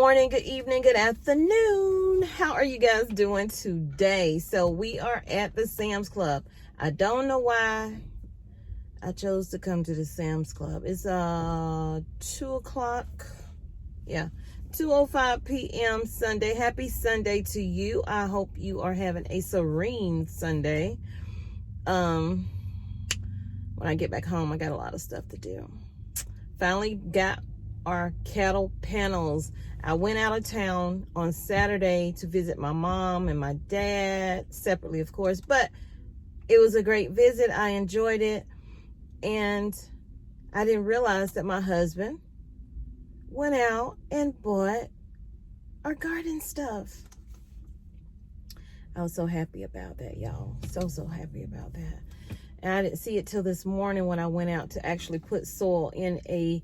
morning, good evening, good afternoon. How are you guys doing today? So we are at the Sam's Club. I don't know why I chose to come to the Sam's Club. It's 2 o'clock. Yeah, 2:05 p.m. Sunday. Happy Sunday to you. I hope you are having a serene Sunday. When I get back home, I got a lot of stuff to do. Finally got our cattle panels. I went out of town on Saturday to visit my mom and my dad, separately of course, but it was a great visit. I enjoyed it, and I didn't realize that my husband went out and bought our garden stuff. I was so happy about that, y'all. So happy about that. And I didn't see it till this morning when I went out to actually put soil in a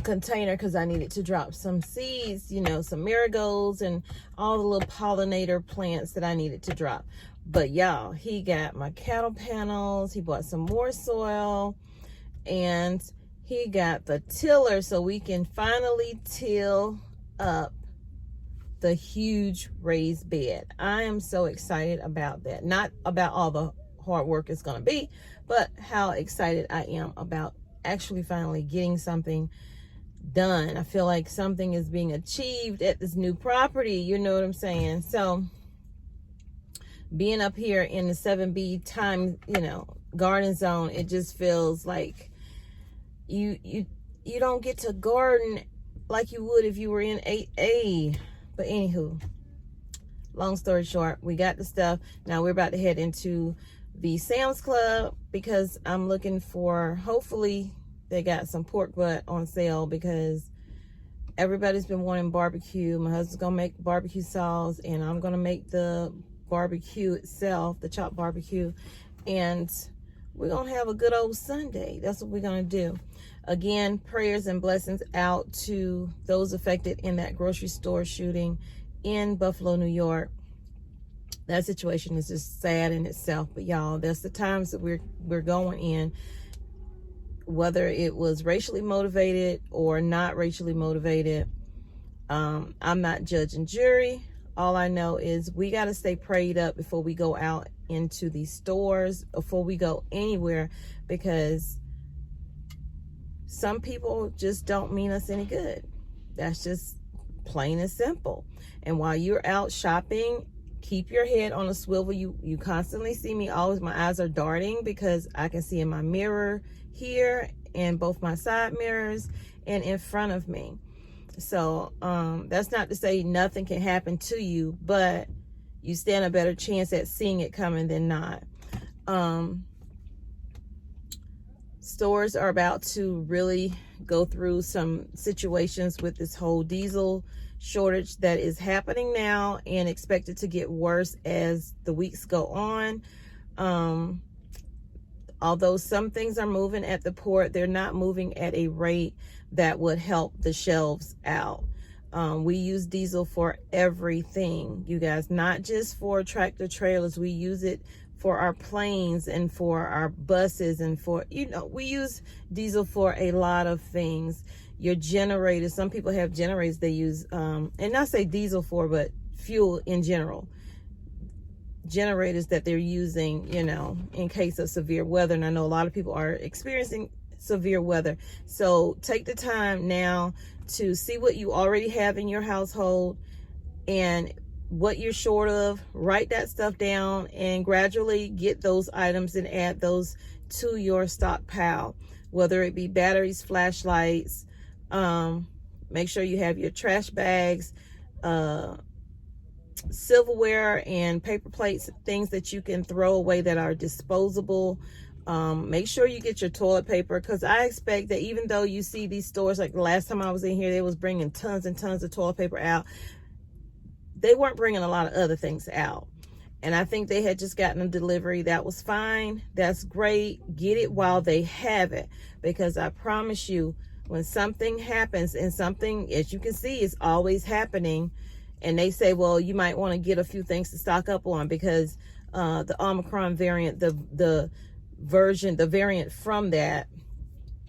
container, because I needed to drop some seeds, you know, some marigolds and all the little pollinator plants that I needed to drop. But y'all, he got my cattle panels, he bought some more soil, and he got the tiller so we can finally till up the huge raised bed. I am so excited about that. Not about all the hard work it's going to be, but how excited I am about actually finally getting something done. I feel like something is being achieved at this new property, you know what I'm saying? So being up here in the 7B time, you know, garden zone, it just feels like you don't get to garden like you would if you were in 8A. But anywho, long story short, we got the stuff. Now we're about to head into the Sam's Club because I'm looking for, hopefully they got some pork butt on sale, because everybody's been wanting barbecue. My husband's gonna make barbecue sauce, and I'm gonna make the barbecue itself, the chopped barbecue, and we're gonna have a good old Sunday. That's what we're gonna do. Again, prayers and blessings out to those affected in that grocery store shooting in Buffalo, New York. That situation is just sad in itself, but y'all, that's the times that we're going in. Whether it was racially motivated or not racially motivated, I'm not judge and jury. All I know is we got to stay prayed up before we go out into these stores, before we go anywhere, because some people just don't mean us any good. That's just plain and simple. And while you're out shopping, keep your head on a swivel. You constantly see me, always my eyes are darting, because I can see in my mirror here and both my side mirrors and in front of me. So that's not to say nothing can happen to you, but you stand a better chance at seeing it coming than not. Stores are about to really go through some situations with this whole diesel shortage that is happening now and expected to get worse as the weeks go on. Although some things are moving at the port, they're not moving at a rate that would help the shelves out. We use diesel for everything, you guys, not just for tractor trailers. We use it for our planes and for our buses, and for, you know, we use diesel for a lot of things. Your generators, some people have generators they use, and not say diesel for, but fuel in general. Generators that they're using, you know, in case of severe weather. And I know a lot of people are experiencing severe weather. So take the time now to see what you already have in your household and what you're short of. Write that stuff down and gradually get those items and add those to your stockpile, whether it be batteries, flashlights. Make sure you have your trash bags, silverware and paper plates, things that you can throw away that are disposable. Make sure you get your toilet paper, because I expect that even though you see these stores, like the last time I was in here, they was bringing tons and tons of toilet paper out, they weren't bringing a lot of other things out. And I think they had just gotten a delivery. That was fine. That's great. Get it while they have it, because I promise you, when something happens, and something, as you can see, is always happening, and they say, well, you might want to get a few things to stock up on, because the Omicron variant, the variant from that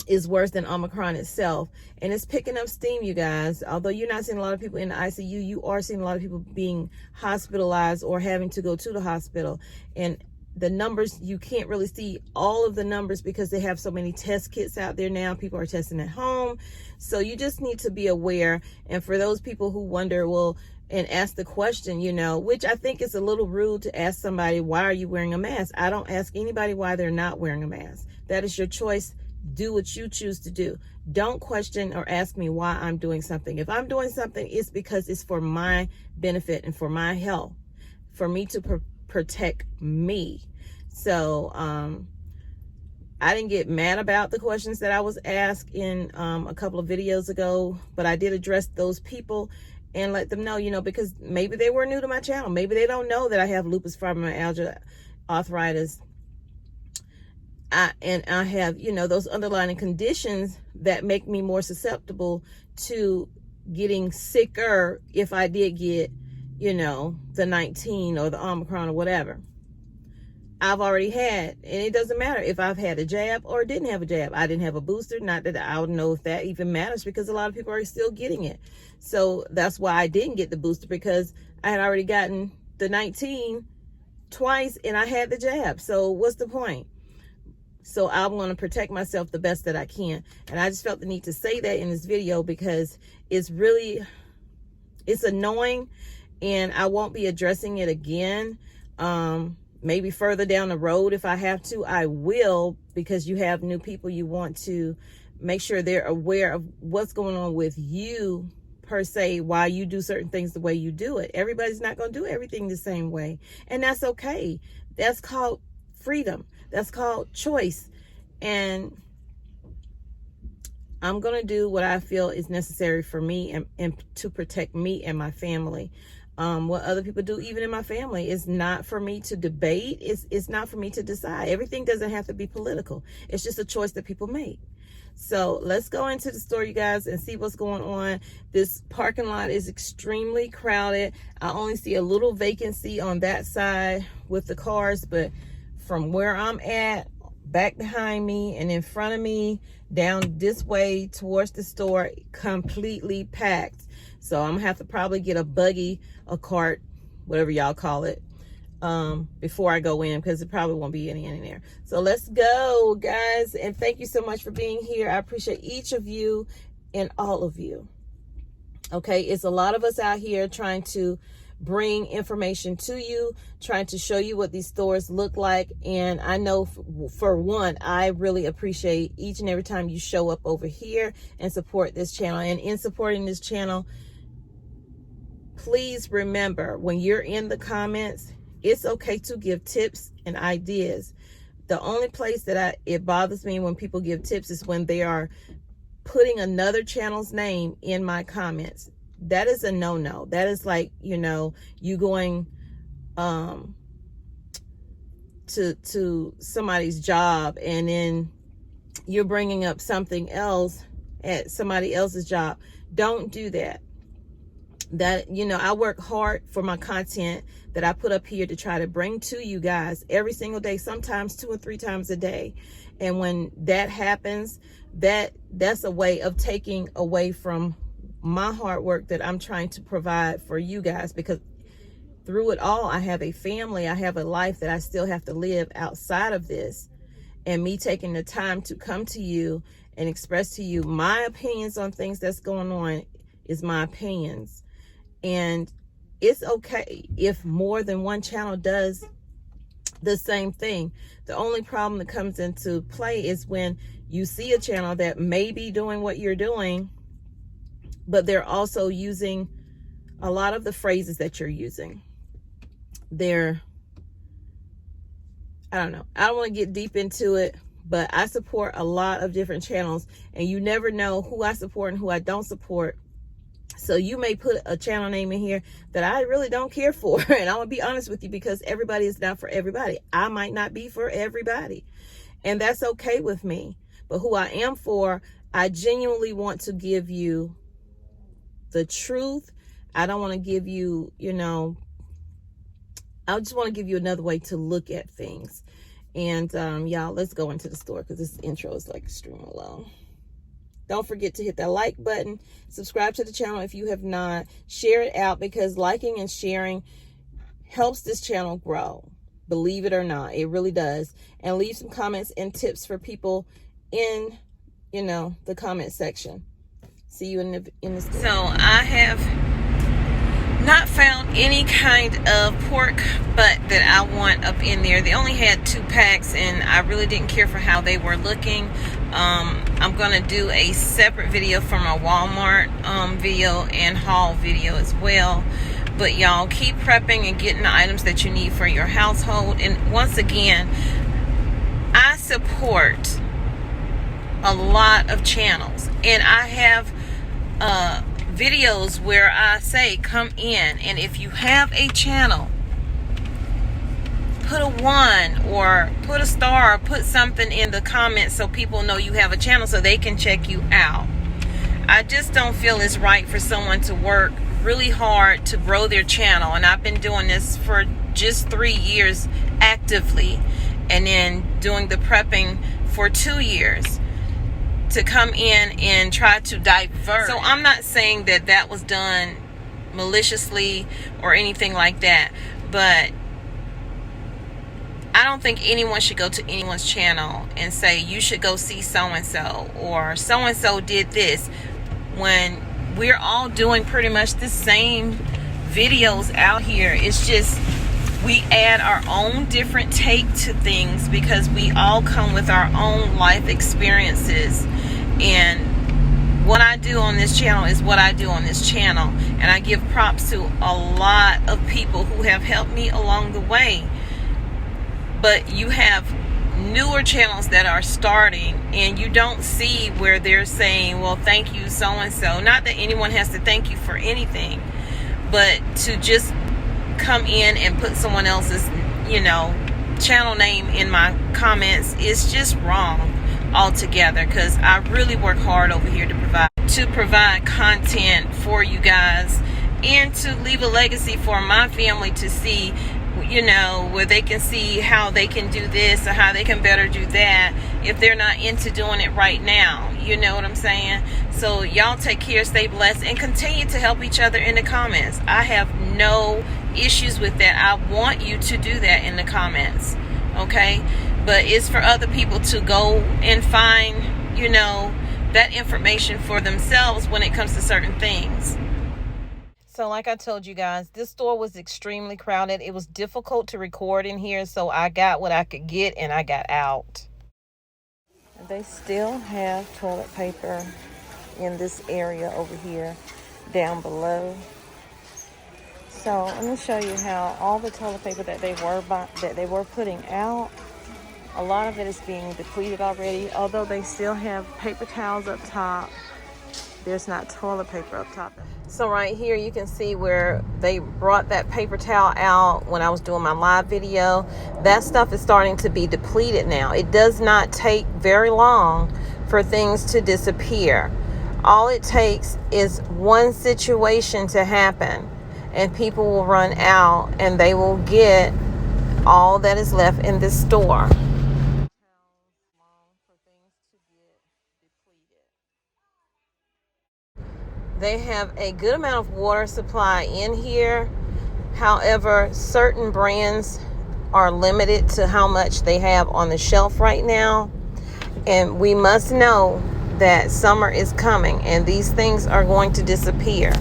is worse than Omicron itself. And it's picking up steam, you guys. Although you're not seeing a lot of people in the ICU, you are seeing a lot of people being hospitalized or having to go to the hospital. And the numbers, you can't really see all of the numbers because they have so many test kits out there now. People are testing at home. So you just need to be aware. And for those people who wonder, well, and ask the question, you know, which I think is a little rude to ask somebody, why are you wearing a mask? I don't ask anybody why they're not wearing a mask. That is your choice. Do what you choose to do. Don't question or ask me why I'm doing something. If I'm doing something, it's because it's for my benefit and for my health, for me to protect me. So I didn't get mad about the questions that I was asked in a couple of videos ago, but I did address those people and let them know, you know, because maybe they were new to my channel. Maybe they don't know that I have lupus, fibromyalgia, arthritis. I have, you know, those underlying conditions that make me more susceptible to getting sicker if I did get, you know, the 19 or the Omicron or whatever. I've already had, and it doesn't matter if I've had a jab or didn't have a jab. I didn't have a booster, not that I don't know if that even matters because a lot of people are still getting it. So that's why I didn't get the booster, because I had already gotten the 19 twice and I had the jab. So what's the point? So I'm going to protect myself the best that I can. And I just felt the need to say that in this video because it's annoying, and I won't be addressing it again. Maybe further down the road, if I have to, I will, because you have new people. You want to make sure they're aware of what's going on with you per se, why you do certain things the way you do it. Everybody's not going to do everything the same way, and that's okay. That's called freedom. That's called choice. And I'm going to do what I feel is necessary for me and to protect me and my family. What other people do, even in my family, is not for me to debate. It's not for me to decide. Everything doesn't have to be political. It's just a choice that people make. So let's go into the store, you guys, and see what's going on. This parking lot is extremely crowded. I only see a little vacancy on that side with the cars, but from where I'm at, back behind me and in front of me, down this way towards the store, completely packed. So I'm gonna have to probably get a buggy, a cart, whatever y'all call it, before I go in, because it probably won't be any in there. So let's go, guys, and thank you so much for being here. I appreciate each of you and all of you. Okay, it's a lot of us out here trying to bring information to you, trying to show you what these stores look like. And I know for one, I really appreciate each and every time you show up over here and support this channel. And in supporting this channel, please remember, when you're in the comments, it's okay to give tips and ideas. The only place that it bothers me when people give tips is when they are putting another channel's name in my comments. That is a no-no. That is like, you know, you going to somebody's job and then you're bringing up something else at somebody else's job. Don't do that. That, you know, I work hard for my content that I put up here to try to bring to you guys every single day, sometimes 2 or 3 times a day. And when that happens, that's a way of taking away from my hard work that I'm trying to provide for you guys, because through it all, I have a family, I have a life that I still have to live outside of this. And me taking the time to come to you and express to you my opinions on things that's going on is my opinions. And it's okay if more than one channel does the same thing. The only problem that comes into play is when you see a channel that may be doing what you're doing, but they're also using a lot of the phrases that you're using. I don't know. I don't want to get deep into it, but I support a lot of different channels, and you never know who I support and who I don't support. So you may put a channel name in here that I really don't care for. And I'm going to be honest with you, because everybody is not for everybody. I might not be for everybody, and that's okay with me. But who I am for, I genuinely want to give you the truth. I don't want to give you, you know, I just want to give you another way to look at things. And y'all, let's go into the store because this intro is like extremely long. Don't forget to hit that like button, subscribe to the channel if you have not, share it out, because liking and sharing helps this channel grow. Believe it or not, it really does. And leave some comments and tips for people in, you know, the comment section. See you in the store. So I have not found any kind of pork butt that I want up in there. They only had 2 packs and I really didn't care for how they were looking. I'm gonna do a separate video for my Walmart video and haul video as well. But y'all, keep prepping and getting the items that you need for your household. And once again, I support a lot of channels, and I have videos where I say come in, and if you have a channel, put a 1 or put a star or put something in the comments so people know you have a channel so they can check you out. I just don't feel it's right for someone to work really hard to grow their channel, and I've been doing this for just 3 years actively, and then doing the prepping for 2 years, to come in and try to divert. So I'm not saying that that was done maliciously or anything like that, but I don't think anyone should go to anyone's channel and say you should go see so-and-so or so-and-so did this, when we're all doing pretty much the same videos out here. It's just we add our own different take to things because we all come with our own life experiences. And what I do on this channel is what I do on this channel. And I give props to a lot of people who have helped me along the way. But you have newer channels that are starting, and you don't see where they're saying, well, thank you so-and-so. Not that anyone has to thank you for anything, but to just come in and put someone else's, you know, channel name in my comments is just wrong altogether, because I really work hard over here to provide content for you guys and to leave a legacy for my family to see, you know, where they can see how they can do this or how they can better do that if they're not into doing it right now. You know what I'm saying? So y'all take care, stay blessed, and continue to help each other in the comments. I have no issues with that. I want you to do that in the comments, okay? But it's for other people to go and find, you know, that information for themselves when it comes to certain things. So like I told you guys, this store was extremely crowded. It was difficult to record in here, so I got what I could get and I got out. They still have toilet paper in this area over here down below. So let me show you how all the toilet paper that they were putting out, a lot of it is being depleted already. Although they still have paper towels up top, there's not toilet paper up top. So right here you can see where they brought that paper towel out when I was doing my live video. That stuff is starting to be depleted now. It does not take very long for things to disappear. All it takes is one situation to happen and people will run out and they will get all that is left in this store. They have a good amount of water supply in here. However, certain brands are limited to how much they have on the shelf right now. And we must know that summer is coming and these things are going to disappear.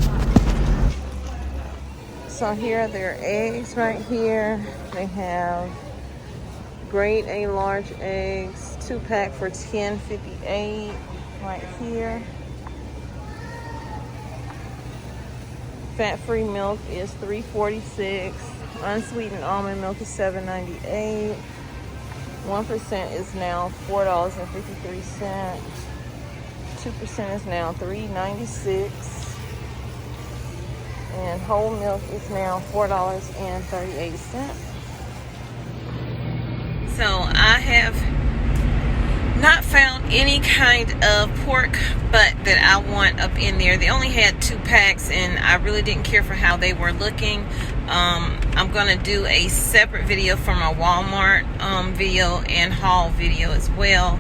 So here are their eggs right here. They have grade A large eggs, 2-pack for $10.58 right here. Fat-free milk is $3.46. Unsweetened almond milk is $7.98. 1% is now $4.53. 2% is now $3.96. And whole milk is now $4.38. So I have not found any kind of pork butt that I want up in there. They only had 2 packs, and I really didn't care for how they were looking. I'm gonna do a separate video for my Walmart video and haul video as well.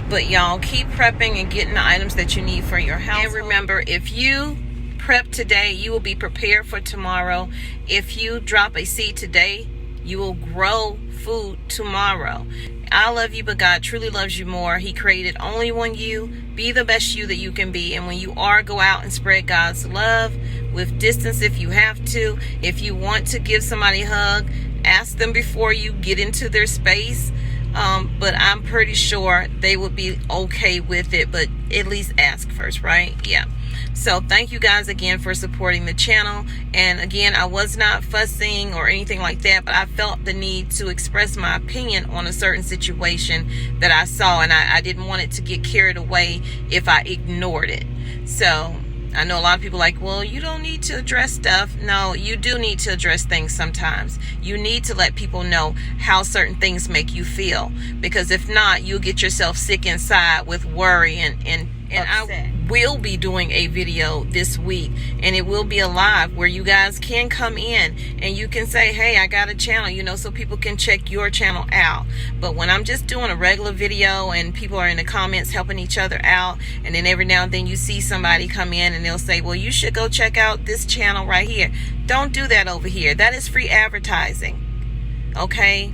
But y'all, keep prepping and getting the items that you need for your house. And remember, if you prep today, you will be prepared for tomorrow. If you drop a seed today, you will grow food tomorrow. I love you, but God truly loves you more. He created only one you. Be the best you that you can be. And when you are, go out and spread God's love with distance if you have to. If you want to give somebody a hug, ask them before you get into their space. But I'm pretty sure they would be okay with it, but at least ask first, right? Yeah. So thank you guys again for supporting the channel. And again, I was not fussing or anything like that, but I felt the need to express my opinion on a certain situation that I saw, and I didn't want it to get carried away if I ignored it. So I know a lot of people like, well, you don't need to address stuff. No, you do need to address things sometimes. You need to let people know how certain things make you feel, because if not, you'll get yourself sick inside with worry and upset. I will be doing a video this week, and it will be a live where you guys can come in and you can say, hey, I got a channel, you know, so people can check your channel out. But when I'm just doing a regular video and people are in the comments helping each other out, and then every now and then you see somebody come in and they'll say, well, you should go check out this channel right here. Don't do that over here. That is free advertising. Okay?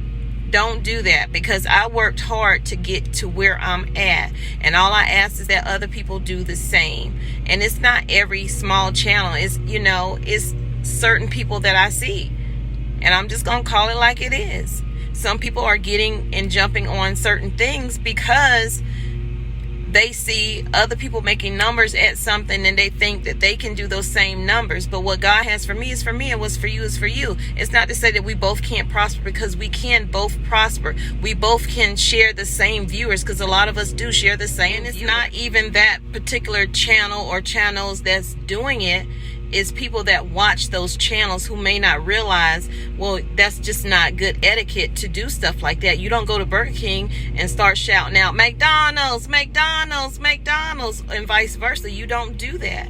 Don't do that, because I worked hard to get to where I'm at, and all I ask is that other people do the same. And it's not every small channel. It's, you know, it's certain people that I see, and I'm just gonna call it like it is. Some people are getting and jumping on certain things because they see other people making numbers at something and they think that they can do those same numbers. But what God has for me is for me, and what's for you is for you. It's not to say that we both can't prosper, because we can both prosper. We both can share the same viewers, because a lot of us do share the same. And it's not even that particular channel or channels that's doing it. Is people that watch those channels who may not realize, well, that's just not good etiquette to do stuff like that. You don't go to Burger King and start shouting out McDonald's, McDonald's, McDonald's, and vice versa. You don't do that.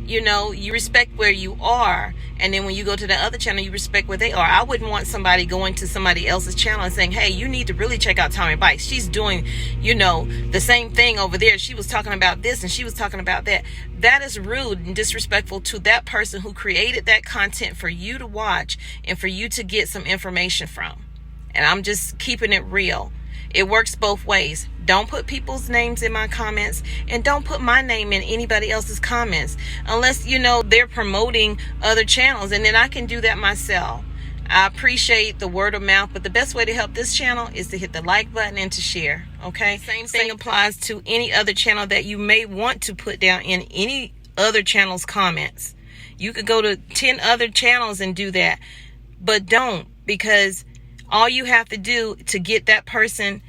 You know, you respect where you are, and then when you go to the other channel, you respect where they are. I wouldn't want somebody going to somebody else's channel and saying, hey, you need to really check out Tommy Bites. She's doing, you know, the same thing over there. She was talking about this and she was talking about that. That is rude and disrespectful to that person who created that content for you to watch and for you to get some information from. And I'm just keeping it real. It works both ways. Don't put people's names in my comments, and don't put my name in anybody else's comments unless, you know, they're promoting other channels, and then I can do that myself. I appreciate the word of mouth, but the best way to help this channel is to hit the like button and to share. Okay? Same thing applies to any other channel that you may want to put down in any other channel's comments. You could go to 10 other channels and do that, but don't, because all you have to do to get that person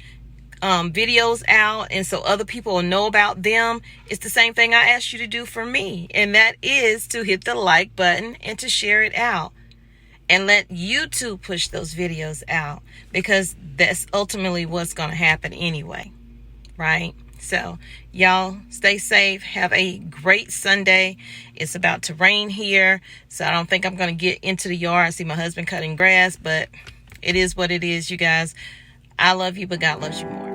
videos out, and so other people will know about them, it's the same thing I asked you to do for me, and that is to hit the like button and to share it out and let YouTube push those videos out, because that's ultimately what's going to happen anyway, right? So y'all stay safe. Have a great Sunday. It's about to rain here, so I don't think I'm going to get into the yard. I see my husband cutting grass, but it is what it is, you guys. I love you, but God loves you more.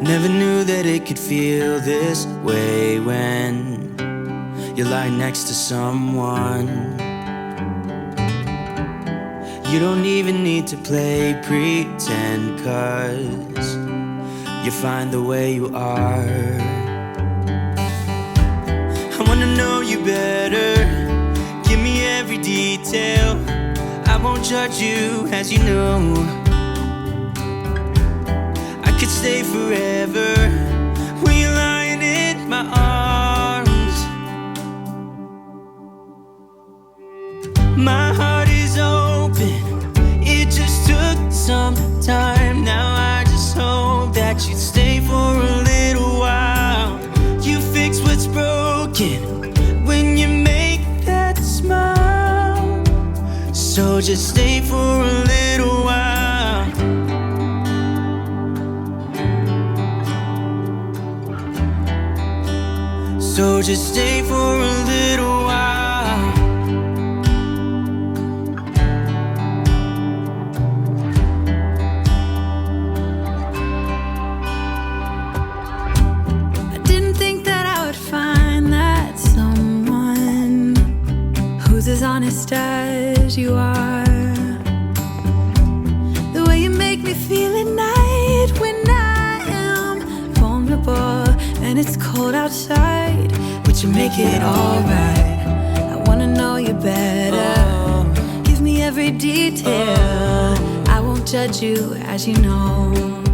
Never knew that it could feel this way when you lie next to someone. You don't even need to play pretend, 'cause you find the way you are. I wanna know you better, give me every detail. I won't judge you, as you know. I could stay forever when you're lying in my arms. My heart is open, it just took some time. Now I just hope that you'd stay for a little while. You fix what's broken when you make that So just stay for a little while. So just stay for a little while. I didn't think that I would find that someone who's as honest as you are. The way you make me feel at night when I am vulnerable and it's cold outside, but you make it alright. I wanna know you better. Give me every detail. I won't judge you, as you know.